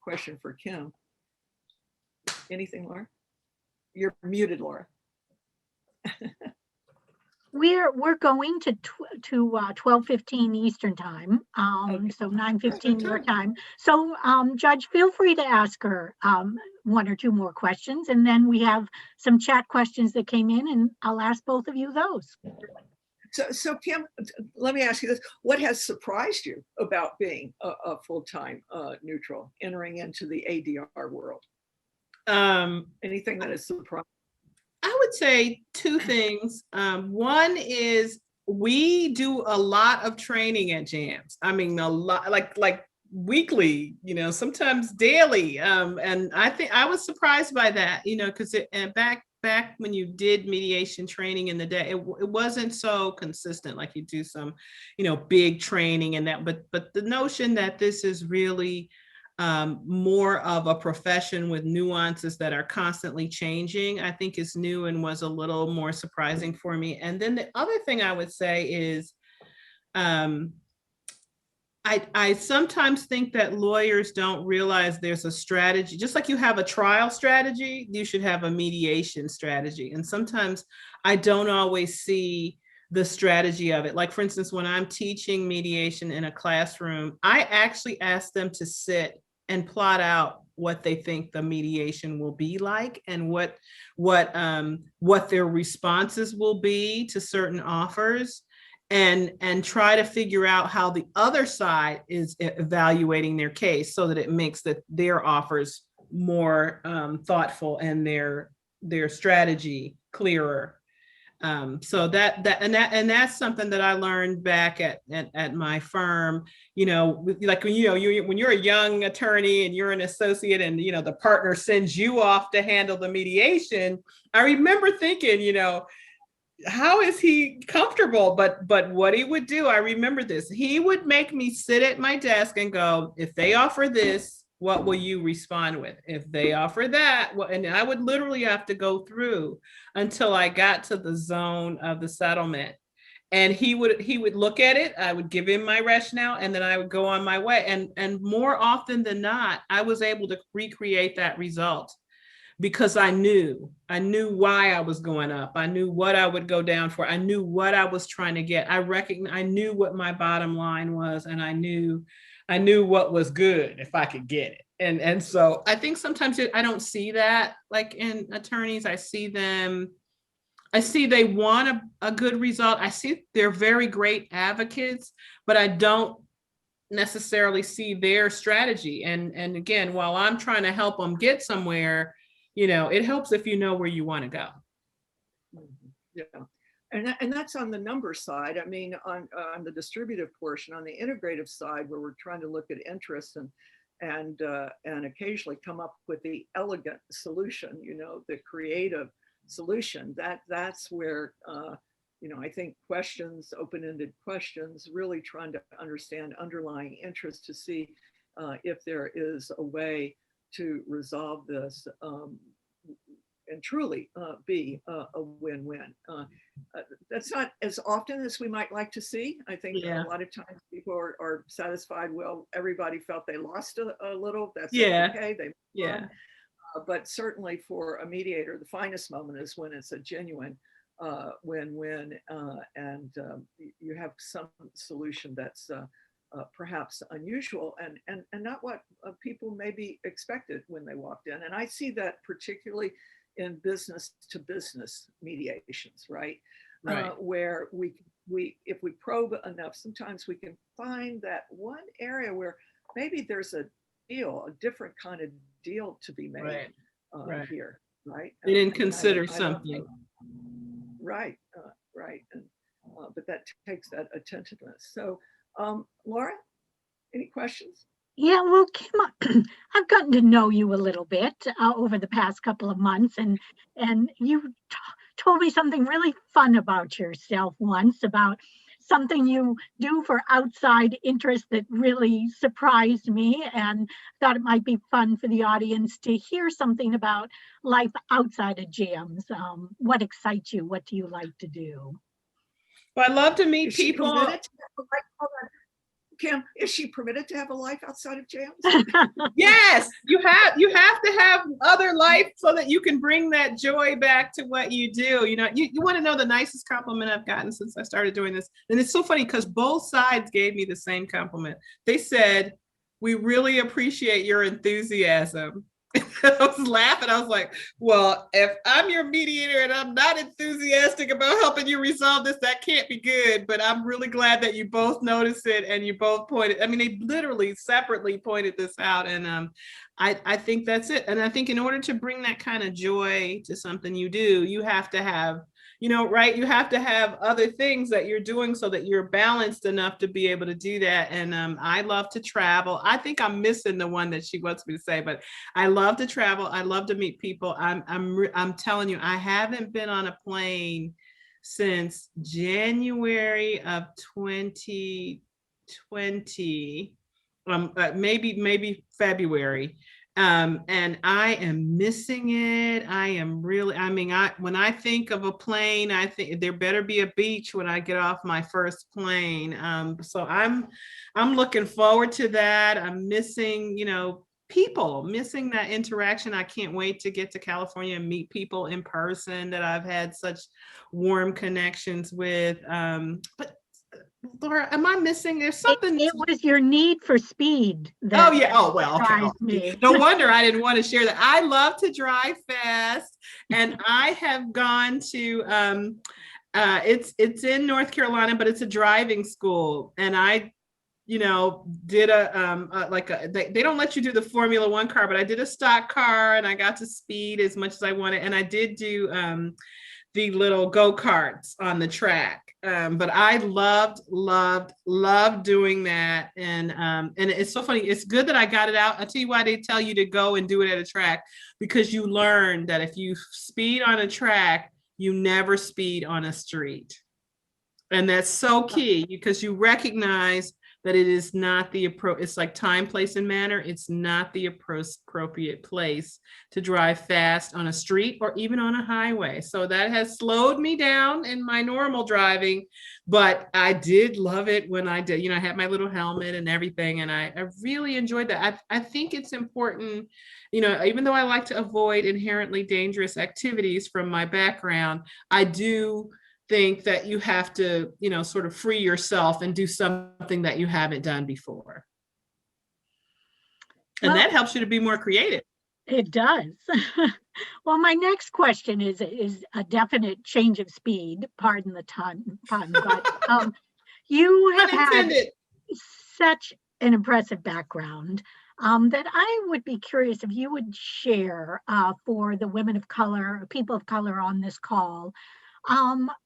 Question for Kim. Anything, Laura? You're muted, Laura. We're going to 12:15 Eastern time, okay. So 9:15 your time. So Judge, feel free to ask her one or two more questions, and then we have some chat questions that came in, and I'll ask both of you those. So Kim, let me ask you this: what has surprised you about being a full-time neutral, entering into the ADR world? Anything that has surprised? I would say two things. One is we do a lot of training at JAMS. I mean, a lot, like weekly, sometimes daily. And I think I was surprised by that, because back back when you did mediation training in the day, it wasn't so consistent, like you do some, big training and that, but the notion that this is really more of a profession with nuances that are constantly changing, I think is new and was a little more surprising for me. And then the other thing I would say is, I sometimes think that lawyers don't realize there's a strategy. Just like you have a trial strategy, you should have a mediation strategy. And sometimes I don't always see the strategy of it. Like, for instance, when I'm teaching mediation in a classroom, I actually ask them to sit and plot out what they think the mediation will be like and what their responses will be to certain offers. And try to figure out how the other side is evaluating their case so that it makes their offers more thoughtful and their strategy clearer. So that's something that I learned back at my firm. Like when you're a young attorney and you're an associate, and the partner sends you off to handle the mediation. I remember thinking, how is he comfortable? But what he would do, I remember this, he would make me sit at my desk and go, if they offer this, what will you respond with? If they offer that, and I would literally have to go through until I got to the zone of the settlement. And he would look at it, I would give him my rationale, and then I would go on my way. And more often than not, I was able to recreate that result. Because I knew why I was going up. I knew what I would go down for. I knew what I was trying to get. I knew what my bottom line was, and I knew what was good if I could get it. And so I think sometimes I don't see that, like in attorneys. I see they want a good result. I see they're very great advocates, but I don't necessarily see their strategy. And again, while I'm trying to help them get somewhere, it helps if you know where you want to go. Yeah, and that's on the number side. I mean, on the distributive portion, on the integrative side, where we're trying to look at interests and occasionally come up with the elegant solution, the creative solution. That's where I think questions, open-ended questions, really trying to understand underlying interest to see if there is a way to resolve this and truly be a win-win. That's not as often as we might like to see. I think a lot of times people are satisfied, well, everybody felt they lost a little, that's okay, they but certainly for a mediator, the finest moment is when it's a genuine win-win, and you have some solution that's perhaps unusual and not what people maybe expected when they walked in. And I see that particularly in business to business mediations, right? Where we if we probe enough, sometimes we can find that one area where maybe there's a different kind of deal to be made here, right? They didn't consider something. Right. And but that takes that attentiveness. So Laura, any questions? Yeah, well, Kim, I've gotten to know you a little bit over the past couple of months, and you told me something really fun about yourself once, about something you do for outside interest that really surprised me, and thought it might be fun for the audience to hear something about life outside of jams. What excites you? What do you like to do? Well, I love to meet people. Kim, is she permitted to have a life outside of jams? Yes, you have to have other life so that you can bring that joy back to what you do. You want to know the nicest compliment I've gotten since I started doing this. And it's so funny because both sides gave me the same compliment. They said, "We really appreciate your enthusiasm." I was laughing. I was like, well, if I'm your mediator and I'm not enthusiastic about helping you resolve this, that can't be good. But I'm really glad that you both noticed it and you both pointed. I mean, they literally separately pointed this out. And I think that's it. And I think in order to bring that kind of joy to something you do, you have to have right? You have to have other things that you're doing so that you're balanced enough to be able to do that. And I love to travel. I think I'm missing the one that she wants me to say, but I love to travel. I love to meet people. I'm telling you, I haven't been on a plane since January of 2020, maybe February. And I am missing it. When I think of a plane, I think there better be a beach when I get off my first plane. So I'm looking forward to that. I'm missing, people, missing that interaction. I can't wait to get to California and meet people in person that I've had such warm connections with. But Laura, am I missing? There's something. It was your need for speed. Oh yeah. Oh well. Okay. Me. No wonder I didn't want to share that. I love to drive fast, and I have gone to. It's in North Carolina, but it's a driving school, and I, did they don't let you do the Formula One car, but I did a stock car, and I got to speed as much as I wanted, and I did do the little go-karts on the track. But I loved doing that. And it's so funny. It's good that I got it out. I'll tell you why they tell you to go and do it at a track, because you learn that if you speed on a track, you never speed on a street. And that's so key, because you recognize that it is not the approach. It's like time, place, and manner. It's not the appropriate place to drive fast on a street or even on a highway. So that has slowed me down in my normal driving, but I did love it when I did. I had my little helmet and everything, and I really enjoyed that. I think it's important, even though I like to avoid inherently dangerous activities from my background, I do think that you have to, sort of free yourself and do something that you haven't done before. And that helps you to be more creative. It does. Well, my next question is a definite change of speed. Pardon the pun, but you have had such an impressive background that I would be curious if you would share for the women of color, people of color on this call,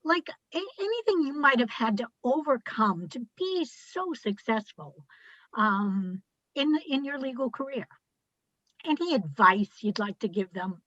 like anything you might have had to overcome to be so successful in your legal career. Any advice you'd like to give them?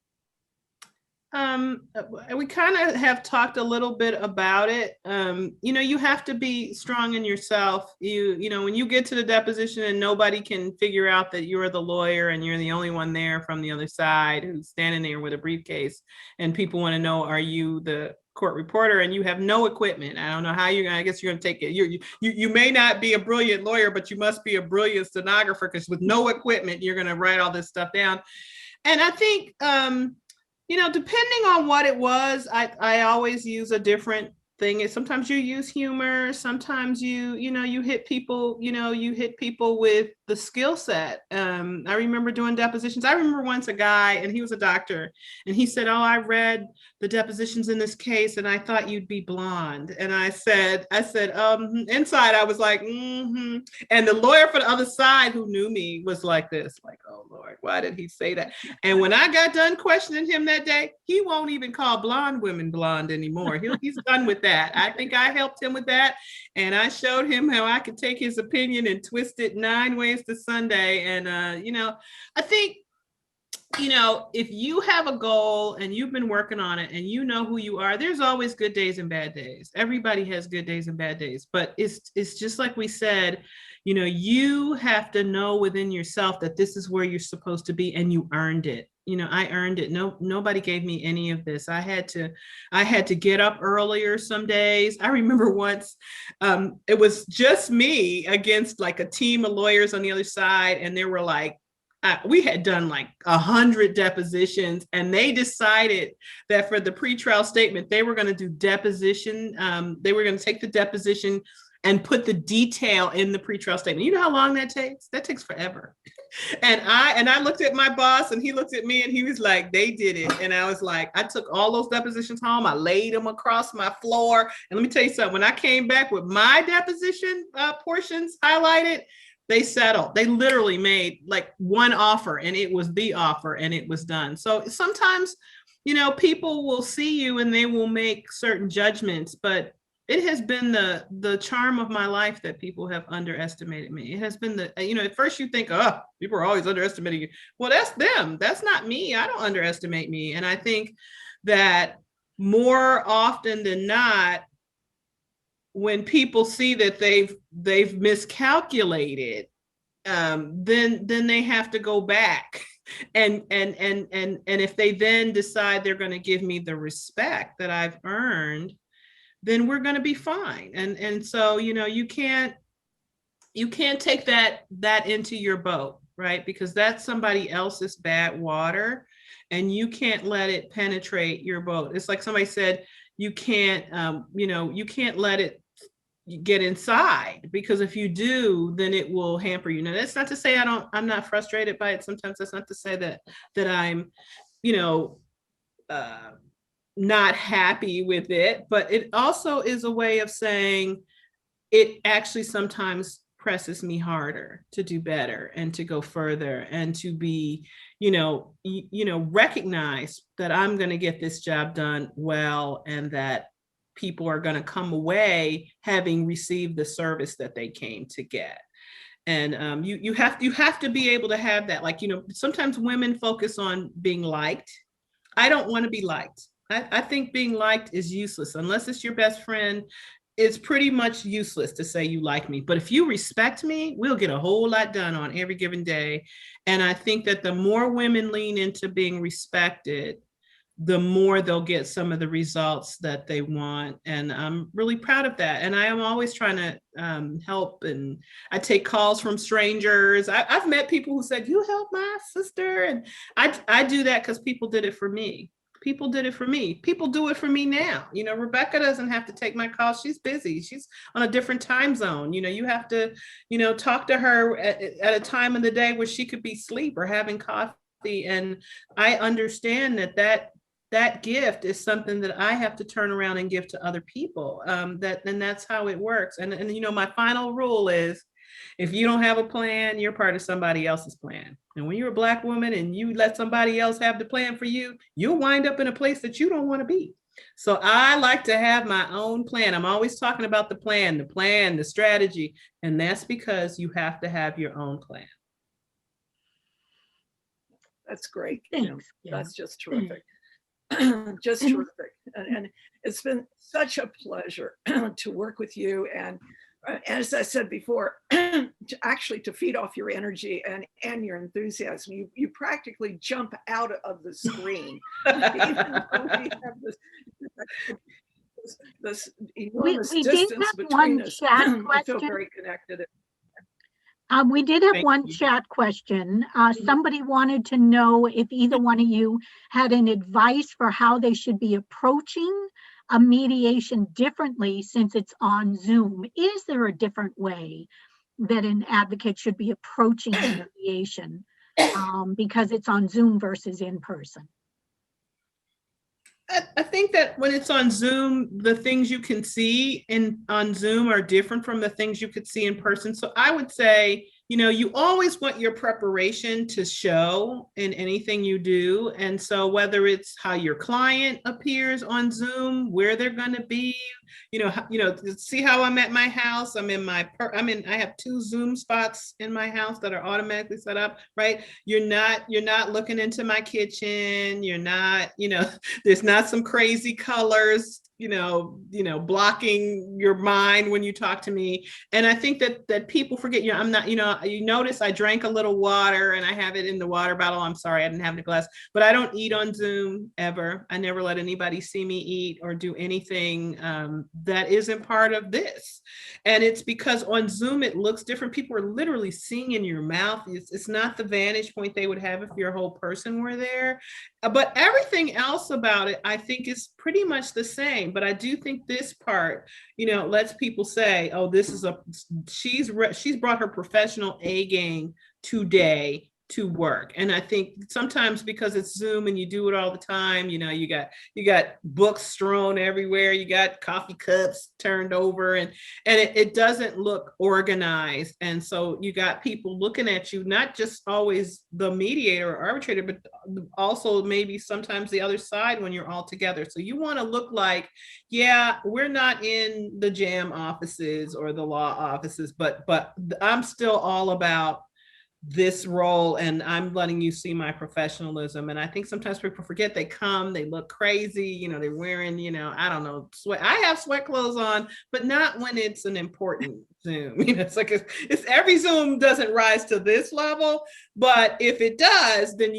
We kind of have talked a little bit about it. You have to be strong in yourself. When you get to the deposition and nobody can figure out that you're the lawyer and you're the only one there from the other side who's standing there with a briefcase, and people want to know, are you the court reporter, and you have no equipment? I don't know how I guess you're going to take it. You may not be a brilliant lawyer, but you must be a brilliant stenographer, because with no equipment, you're going to write all this stuff down. And I think, depending on what it was, I always use a different thing. Sometimes you use humor. Sometimes you hit people, with the skill set. I remember doing depositions. I remember once a guy, and he was a doctor, and he said, "Oh, I read the depositions in this case, and I thought you'd be blonde." And I said, inside I was like, mm-hmm. And the lawyer for the other side, who knew me, was like this, like, "Oh Lord, why did he say that?" And when I got done questioning him that day, he won't even call blonde women blonde anymore. He's done with that. I think I helped him with that. And I showed him how I could take his opinion and twist it 9 ways to Sunday. And, I think, if you have a goal and you've been working on it and you know who you are, there's always good days and bad days. Everybody has good days and bad days. But it's just like we said, you have to know within yourself that this is where you're supposed to be, and you earned it. I earned it. Nobody gave me any of this. I had to get up earlier some days. I remember once, it was just me against like a team of lawyers on the other side. And there were like, we had done like 100 depositions, and they decided that for the pretrial statement, they were going to do deposition. They were going to take the deposition and put the detail in the pretrial statement. You know how long that takes? That takes forever. And I looked at my boss, and he looked at me, and he was like, "They did it." And I was like, I took all those depositions home. I laid them across my floor. And let me tell you something, when I came back with my deposition portions highlighted, they settled. They literally made like one offer, and it was the offer, and it was done. So sometimes people will see you and they will make certain judgments, but it has been the charm of my life that people have underestimated me. It has been at first you think, oh, people are always underestimating you. Well, that's them. That's not me. I don't underestimate me. And I think that more often than not, when people see that they've miscalculated, then they have to go back. And if they then decide they're going to give me the respect that I've earned, then we're going to be fine. And so, you can't take that into your boat, right? Because that's somebody else's bad water, and you can't let it penetrate your boat. It's like somebody said, you can't let it get inside, because if you do, then it will hamper you. Now, that's not to say I'm not frustrated by it sometimes. That's not to say that I'm, not happy with it, but it also is a way of saying it actually sometimes presses me harder to do better and to go further and to be, recognize that I'm going to get this job done well, and that people are going to come away having received the service that they came to get. And you have to be able to have that. Like, sometimes women focus on being liked. I don't want to be liked. I think being liked is useless. Unless it's your best friend, it's pretty much useless to say you like me. But if you respect me, we'll get a whole lot done on every given day. And I think that the more women lean into being respected, the more they'll get some of the results that they want. And I'm really proud of that. And I am always trying to help. And I take calls from strangers. I've met people who said, you help my sister. And I do that because people did it for me. People did it for me. People do it for me now. Rebecca doesn't have to take my call. She's busy. She's on a different time zone. You have to, talk to her at a time of the day where she could be asleep or having coffee. And I understand that gift is something that I have to turn around and give to other people. And that's how it works. And my final rule is, if you don't have a plan, you're part of somebody else's plan. And when you're a Black woman and you let somebody else have the plan for you, you'll wind up in a place that you don't want to be. So I like to have my own plan. I'm always talking about the plan, the strategy. And that's because you have to have your own plan. That's great. Thanks. That's just terrific. Just terrific. And it's been such a pleasure to work with you. And as I said before, to feed off your energy and your enthusiasm, you practically jump out of the screen. Even though we have this enormous distance between us, I feel very connected. We did have one chat question. Somebody wanted to know if either one of you had an advice for how they should be approaching a mediation differently since it's on Zoom. Is there a different way that an advocate should be approaching mediation because it's on Zoom versus in person? I think that when it's on Zoom, the things you can see on Zoom are different from the things you could see in person. So I would say, you always want your preparation to show in anything you do. And so whether it's how your client appears on Zoom, where they're going to be, see how I'm at my house. I have 2 Zoom spots in my house that are automatically set up, right? You're not looking into my kitchen. You're not, there's not some crazy colors, blocking your mind when you talk to me. And I think that people forget, I'm not, you notice I drank a little water and I have it in the water bottle. I'm sorry, I didn't have the glass, but I don't eat on Zoom ever. I never let anybody see me eat or do anything that isn't part of this. And it's because on Zoom, it looks different. People are literally seeing in your mouth. It's not the vantage point they would have if your whole person were there. But everything else about it, I think, is pretty much the same. But I do think this part, lets people say, oh, she's brought her professional A game today to work. And I think sometimes because it's Zoom and you do it all the time, you know, you got books strewn everywhere, you got coffee cups turned over, and it doesn't look organized. And so you got people looking at you, not just always the mediator or arbitrator, but also maybe sometimes the other side when you're all together. So you want to look like, yeah, we're not in the jam offices or the law offices, but I'm still all about this role, and I'm letting you see my professionalism. And I think sometimes people forget, they come, they look crazy, you know, they're wearing, you know, I don't know, sweat. I have sweat clothes on, but not when it's an important Zoom. You know, it's like it's every Zoom doesn't rise to this level, but if it does, then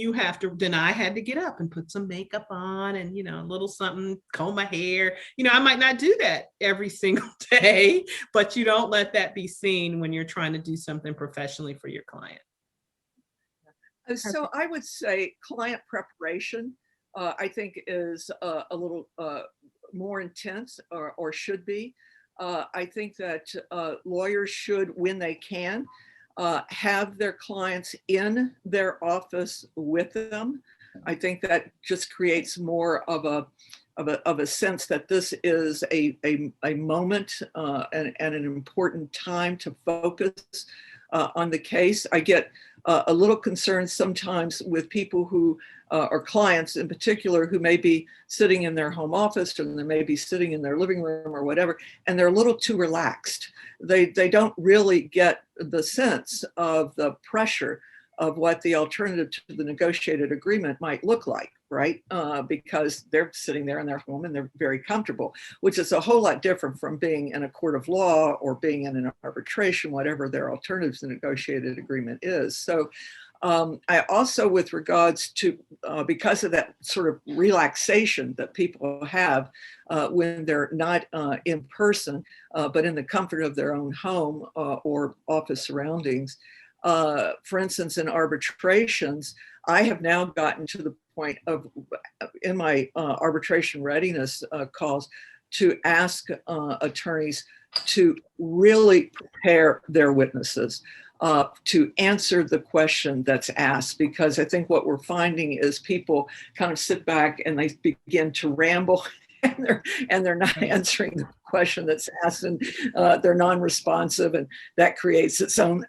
I had to get up and put some makeup on and, you know, a little something, comb my hair. You know, I might not do that every single day, but you don't let that be seen when you're trying to do something professionally for your client. So I would say client preparation, I think, is a little more intense, or should be. I think that lawyers should, when they can, have their clients in their office with them. I think that just creates more of a sense that this is a moment and an important time to focus on the case. I get a little concerned sometimes with people who are clients in particular, who may be sitting in their home office, or they may be sitting in their living room or whatever, and they're a little too relaxed. They don't really get the sense of the pressure of what the alternative to the negotiated agreement might look like, right? Because they're sitting there in their home and they're very comfortable, which is a whole lot different from being in a court of law or being in an arbitration, whatever their alternative to the negotiated agreement is. So I also, with regards to, because of that sort of relaxation that people have when they're not in person, but in the comfort of their own home or office surroundings, for instance, in arbitrations, I have now gotten to the point of, in my arbitration readiness calls, to ask attorneys to really prepare their witnesses to answer the question that's asked, because I think what we're finding is people kind of sit back and they begin to ramble and they're not answering the question that's asked, and they're non-responsive, and that creates its own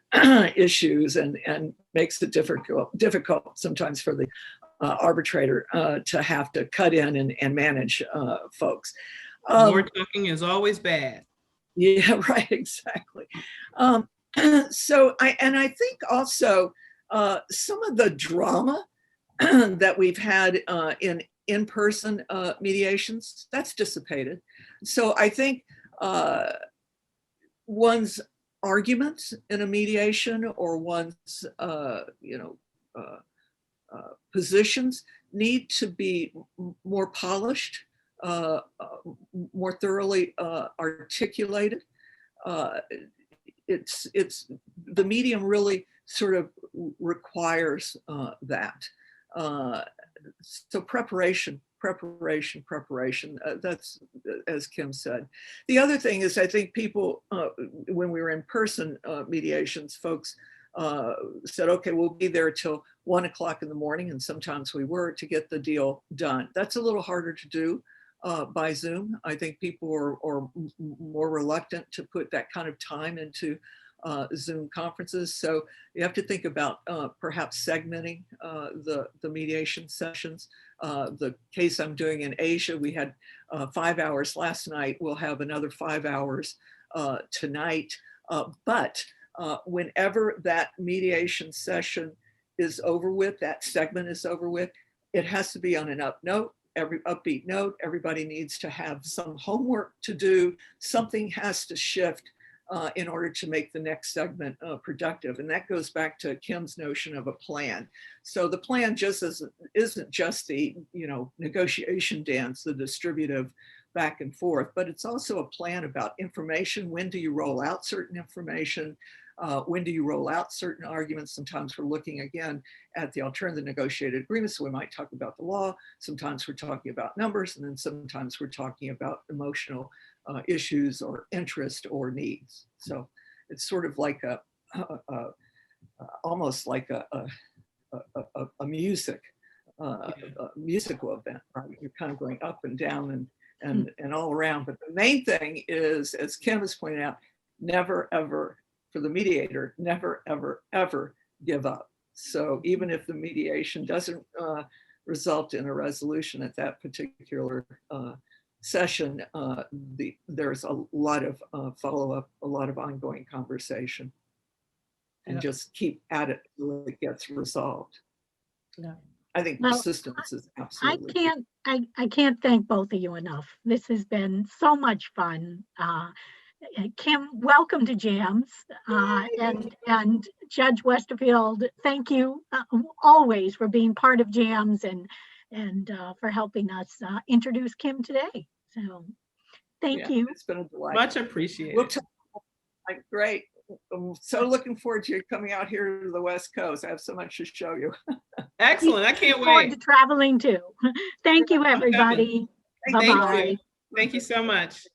issues and makes it difficult sometimes for the arbitrator to have to cut in and manage folks. More talking is always bad. Yeah, right, exactly. So I think also some of the drama that we've had in-person mediations, that's dissipated. So I think one's arguments in a mediation, or one's positions, need to be more polished, more thoroughly articulated. It's the medium really sort of requires that. So preparation. That's, as Kim said. The other thing is, I think people, when we were in person mediations, folks said, okay, we'll be there till 1 o'clock in the morning. And sometimes we were, to get the deal done. That's a little harder to do by Zoom. I think people are more reluctant to put that kind of time into Zoom conferences. So you have to think about perhaps segmenting the mediation sessions. The case I'm doing in Asia, we had 5 hours last night. We'll have another 5 hours tonight. But whenever that mediation session is over with, that segment is over with, it has to be on an upbeat note. Everybody needs to have some homework to do. Something has to shift in order to make the next segment productive. And that goes back to Kim's notion of a plan. So the plan isn't just the negotiation dance, the distributive back and forth, but it's also a plan about information. When do you roll out certain information? When do you roll out certain arguments? Sometimes we're looking again at the alternative negotiated agreement, so we might talk about the law. Sometimes we're talking about numbers, and then sometimes we're talking about emotional issues or interest or needs. So it's sort of like almost like a a musical event, right? You're kind of going up and down and all around. But the main thing is, as Kim has pointed out, never, ever, for the mediator, never, ever, ever give up. So even if the mediation doesn't result in a resolution at that particular session, there's a lot of follow-up, a lot of ongoing conversation, and just keep at it until it gets resolved. Yeah. I think persistence is absolutely. I can't thank both of you enough. This has been so much fun. Kim, welcome to Jams, and Judge Westerfield, thank you always for being part of Jams and for helping us introduce Kim today. So thank you. It's been a delight. Much appreciated. Great. I'm so looking forward to you coming out here to the West Coast. I have so much to show you. Excellent. I can't Forward wait. to traveling too. Thank you, everybody. Bye-bye. Thank you so much.